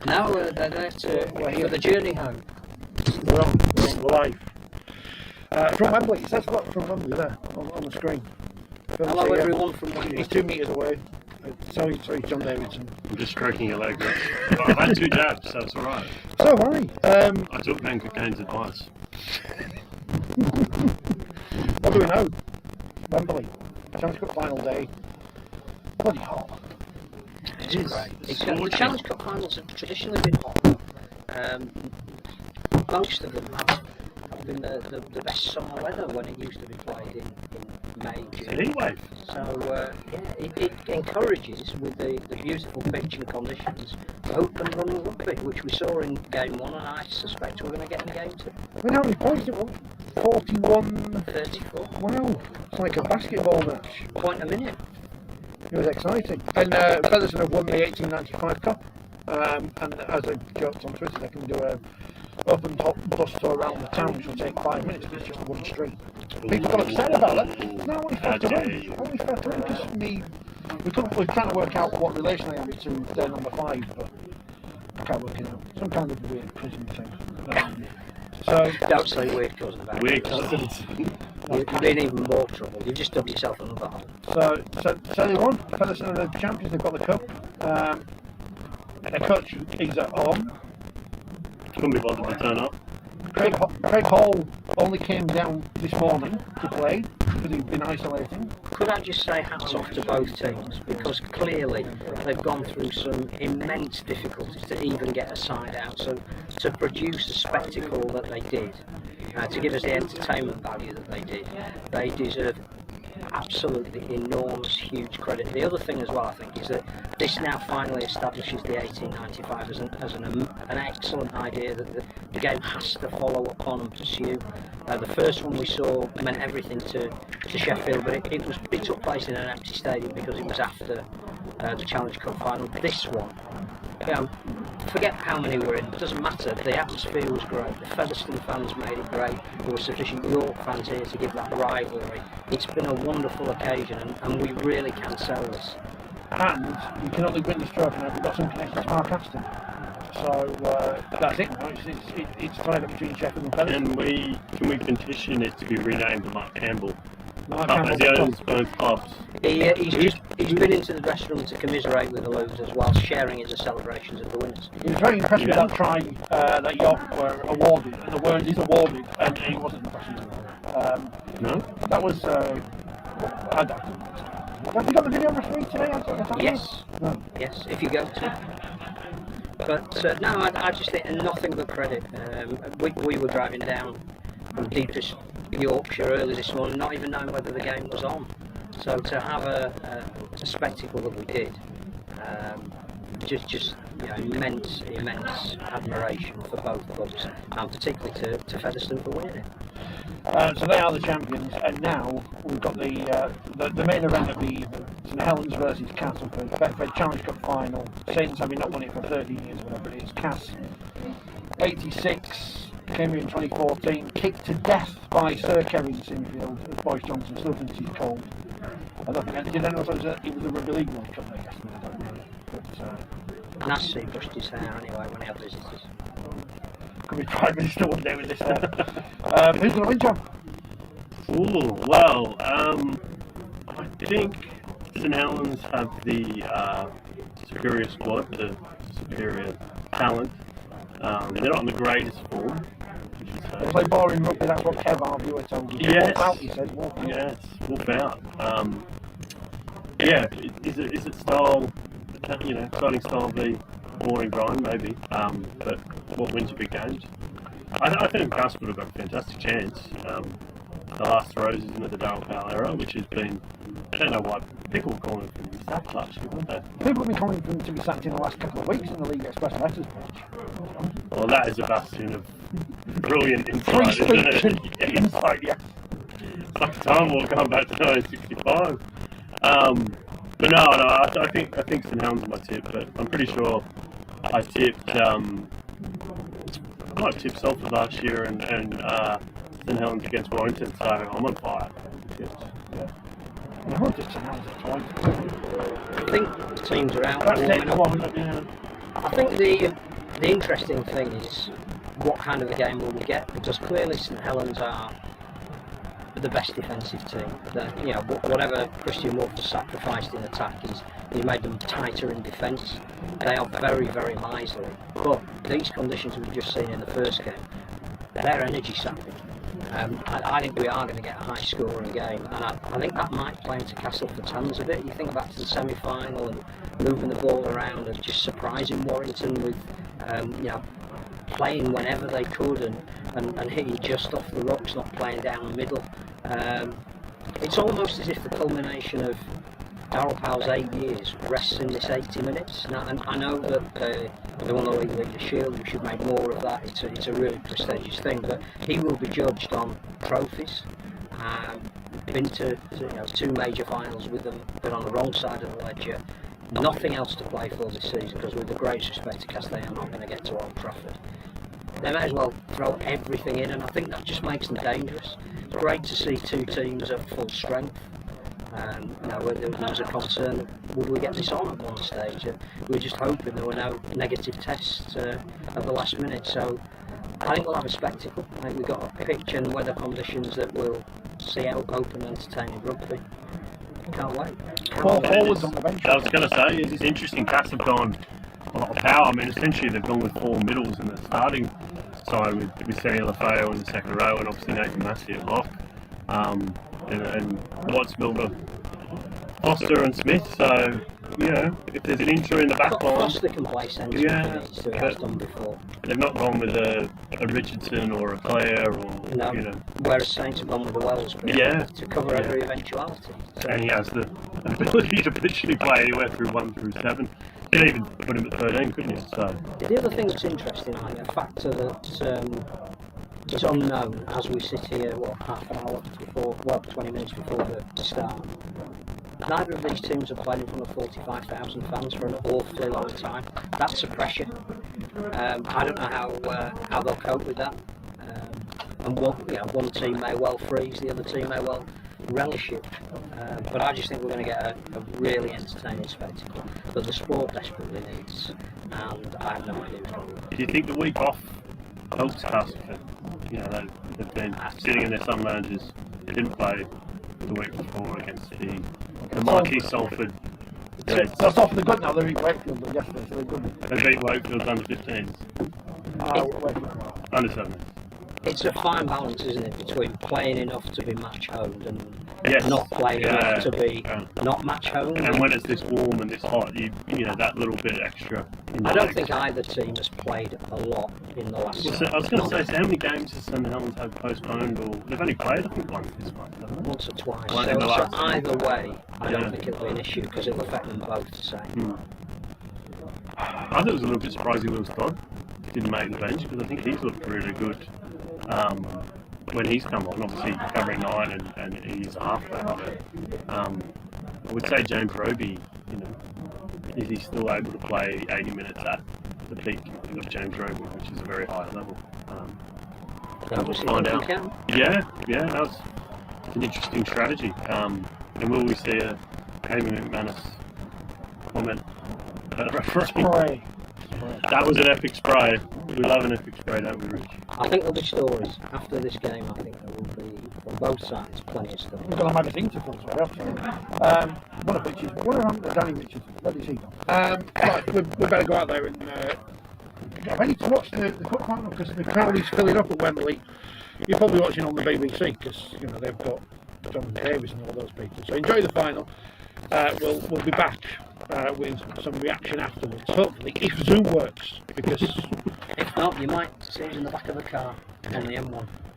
Now we're here the journey home. We're live. From Wembley, it says look from Wembley there on the screen. Hello everyone from Wembley. He's 2 metres away. Sorry, John Davidson. I'm just stroking your leg. I've had 2 jabs, so it's alright. So have I. I took Ben Cocaine's advice. What do we know? Wembley. Challenge Cup final day. Bloody hot. It is. The Challenge Cup finals have traditionally been hot. Most of them have been the best summer weather when it used to be played in May, June. Anyway. So it encourages, with the beautiful pitch and conditions, open run rugby, which we saw in game 1, and I suspect we're going to get in game 2. I mean, how many points it was? 41. 34. Wow, it's like a basketball match. Point a minute. It was exciting. And Featherstone have won the 1895 Cup. And as I joked on Twitter, they can do a open top bus tour around the town, which will take 5 minutes, but it's just one street. People got upset about that. No, only fair to win. Only fair to win, because we're trying to work out what relation I am to their number 5, but I can't work it out. Some kind of weird prison thing. So don't say weird cousin about weird cousins. You've been even more trouble. You've just dug yourself another hole. So they won. Featherstone are the champions. They've got the cup. Their coach is at home. Couldn't be bothered to turn up. Craig Hall only came down this morning to play because he'd been isolating. Could I just say hats off to both teams, because clearly they've gone through some immense difficulties to even get a side out. So to produce the spectacle that they did, to give us the entertainment value that they deserve absolutely enormous, huge credit. The other thing as well, I think, is that this now finally establishes the 1895 as an excellent idea that the game has to follow upon and pursue. The first one we saw meant everything to Sheffield, but it took place in an empty stadium because it was after the Challenge Cup final. This one, forget how many were in, it doesn't matter. The atmosphere was great, the Featherstone fans made it great, there were sufficient York fans here to give that rivalry. It's been a wonderful occasion, and we really can sell this. And you can only win this trophy now if you've got some connection to Mark Aston. So that's it. It's tied up between Sheffield and Featherstone. Can we petition it to be renamed to Mark Campbell? Mark Campbell as he owns both clubs. He's been into the dressing room to commiserate with the losers whilst sharing in the celebrations of the winners. He was very impressed with that try that York were awarded, and the word is awarded, and he wasn't impressed with it. No? That was... have you got the video referee today? Yes. No. Yes, if you go to. But no, I just think nothing but credit. We were driving down from deepest Yorkshire early this morning, not even knowing whether the game was on. So to have a spectacle that we did, just immense admiration for both clubs, and particularly to Featherstone for winning it. So they are the champions, and now we've got the main event of the evening. St Helens versus Castleford, Betfred Challenge Cup final. Saints having not won it for 30 years, whatever it is. Cass 86, came here in 2014, kicked to death by Sir Kevin Sinfield, as Boris Johnson still thinks he's cold. I don't think did anyone know it was a Rugby League World Cup, I guess. I don't know. But, Nasty brushed his hair anyway when he had visitors. Could be Prime Minister one day with this hair. Who's going to win, John? I think St Helens have the superior squad, the superior talent. They're not in the greatest form. They play boring rugby, that's what Kev, our viewer, told you. Yes. Wolf out, he said. Wolf out. Yes, wolf out. Is it style, starting style be boring grind maybe, but what wins big games? I think Casper have got a fantastic chance. The last throws is into the Darrell Powell era, which has been, I don't know why people were calling for the sack last year, weren't they? People have been calling for them to be sacked in the last couple of weeks in the League Express letters page. Well, that is a bastion of brilliant Free insight, isn't speech it? and insight, yeah. Like time will come back to 1965. But no, I think St Helens are my tip, but I'm pretty sure I tipped Salford last year and St Helens against Warrington, so I'm on fire. Yeah. No, just St Helens at I think the teams are out. That's it, come on. I think the the interesting thing is what kind of a game will we get, because clearly St Helens are the best defensive team. You know, whatever Christian Wolf has sacrificed in attack is he made them tighter in defence. They are very, very miserly. But these conditions we've just seen in the first game, they're energy sapping. I think we are going to get a high scoring game, and I think that might play into Castleford's hands a bit. You think back to the semi-final and moving the ball around and just surprising Warrington with, you know, playing whenever they could and hitting just off the rocks, not playing down the middle. It's almost as if the culmination of Darryl Powell's 8 years rests in this 80 minutes. Now, and I know that they won the League Shield, we should make more of that. It's a really prestigious thing, but he will be judged on trophies. Been to 2 major finals with them, been on the wrong side of the ledger. Nothing else to play for this season, because with the greatest respect to Cast, they are not going to get to Old Trafford. They may as well throw everything in, and I think that just makes them dangerous. It's great to see 2 teams at full strength. There was a concern, would we get this on at one stage? We were just hoping there were no negative tests at the last minute. So I think we'll have a spectacle. I think we've got a pitch and weather conditions that will see out open, entertaining rugby. Can't wait. Forwards on the bench. I was going to say, it's interesting. Cats have gone a lot of power. I mean, essentially they've gone with 4 middles in the starting side with Sammy Lafayette in the second row, and obviously Nathan Massey at lock. And Watts, Milner, Foster and Smith. So, you know, if there's an injury in the back line, Foster can play centre. Yeah, so he has done before. They've not gone with a Richardson or a Clare or No. you know. Whereas Saints have gone with the Wellsbury to cover every eventuality. So, And he has the ability to literally play anywhere through 1 through 7. You could even put him at 13, couldn't you? So the other thing that's interesting, I think, a factor that is unknown as we sit here, half an hour before, 20 minutes before the start. Neither of these teams have played in front of 45,000 fans for an awfully long time. That's a pressure. I don't know how they'll cope with that. And one team may well freeze, the other team may well relish it. But I just think we're going to get a really entertaining spectacle that the sport desperately needs. And I have no idea. do you think the week off helps Castleford? You know, they've been sitting in their sun lounges. They didn't play the week before against the Marquis Salford. That's off the good now. They beat Wakefield yesterday, so they're good. They beat Wakefield under 15s. Under 7s. It's a fine balance, isn't it, between playing enough to be match honed and Yes. not playing enough to be not match honed. And when it's this warm and this hot, you know that little bit extra. I don't think either team has played a lot in the last. Well, so I was going to say, so how many games has St Helens had postponed, or they've only played I think once this month, haven't they? Once or twice. One in the So last either way, I don't think it'll be an issue because it'll affect them both the same. I thought it was a little bit surprising Will Todd didn't make the bench, because I think he's looked really good when he's come on. Obviously covering 9 and he's a halfback. I would say James Roby, you know, is he still able to play 80 minutes at the peak of James Roby, which is a very high level. We'll find out. Yeah, that was an interesting strategy. And will we see a Amy McManus comment at referee? That was an epic spray. We love an epic spray, don't we, Rich? I think there'll be stories after this game. I think there will be on both sides plenty of stuff. We've got a magazine to pull, one of which is Danny Richards. Let me see. Right, we better go out there and get ready to watch the cup final, because the crowd is filling up at Wembley. You're probably watching on the BBC because they've got John Davis and all those people. So enjoy the final. We'll be back with some reaction afterwards. Hopefully, if Zoom works, because if not, you might see us in the back of the car on the M1.